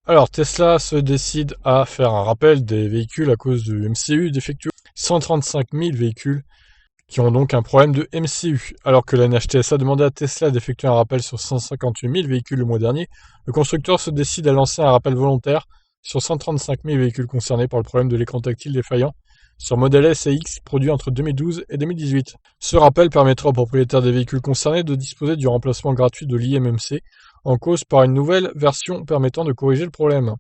Alors, Tesla se décide à faire un rappel des véhicules à cause du MCU défectueux. 135 000 véhicules qui ont donc un problème de MCU. Alors que la NHTSA demandait à Tesla d'effectuer un rappel sur 158 000 véhicules le mois dernier, le constructeur se décide à lancer un rappel volontaire sur 135 000 véhicules concernés par le problème de l'écran tactile défaillant sur Model S et X produits entre 2012 et 2018. Ce rappel permettra aux propriétaires des véhicules concernés de disposer du remplacement gratuit de l'IMMC en cause par une nouvelle version permettant de corriger le problème.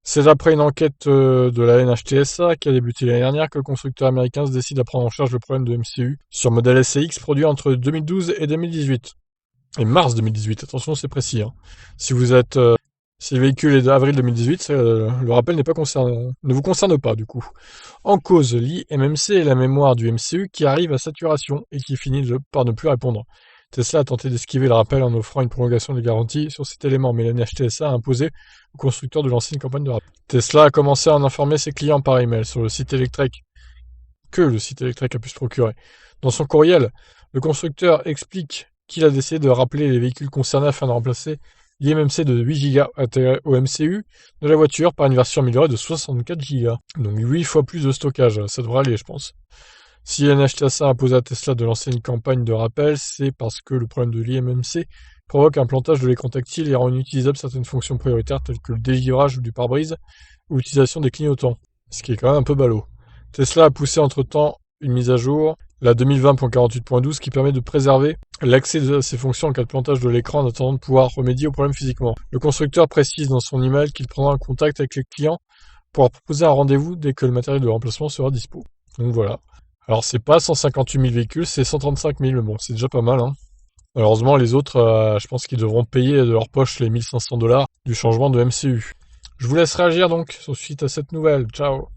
C'est après une enquête de la NHTSA qui a débuté l'année dernière que le constructeur américain se décide à prendre en charge le problème de MCU sur modèle S et X produit entre 2012 et 2018. Et mars 2018, attention c'est précis. Hein. Si vous êtes, si le véhicule est d'avril 2018, le rappel n'est pas concerné, ne vous concerne pas du coup. En cause, l'IMMC est la mémoire du MCU qui arrive à saturation et qui finit par ne plus répondre. Tesla a tenté d'esquiver le rappel en offrant une prolongation de garantie sur cet élément, mais la NHTSA a imposé au constructeur de lancer une campagne de rappel. Tesla a commencé à en informer ses clients par email sur le site électrique que le site électrique a pu se procurer. Dans son courriel, le constructeur explique qu'il a décidé de rappeler les véhicules concernés afin de remplacer l'IMMC de 8 Go intégré au MCU de la voiture par une version améliorée de 64 Go. Donc 8 fois plus de stockage, ça devrait aller je pense. Si NHTSA impose à Tesla de lancer une campagne de rappel, c'est parce que le problème de l'IMMC provoque un plantage de l'écran tactile et rend inutilisables certaines fonctions prioritaires telles que le dégivrage du pare-brise ou l'utilisation des clignotants, ce qui est quand même un peu ballot. Tesla a poussé entre-temps une mise à jour, la 2020.48.12, qui permet de préserver l'accès à ces fonctions en cas de plantage de l'écran en attendant de pouvoir remédier au problème physiquement. Le constructeur précise dans son email qu'il prendra un contact avec les clients pour proposer un rendez-vous dès que le matériel de remplacement sera dispo. Donc voilà. Alors c'est pas 158 000 véhicules, c'est 135 000, mais bon, c'est déjà pas mal. Hein. Malheureusement, les autres, je pense qu'ils devront payer de leur poche les $1 500 du changement de MCU. Je vous laisse réagir donc suite à cette nouvelle. Ciao.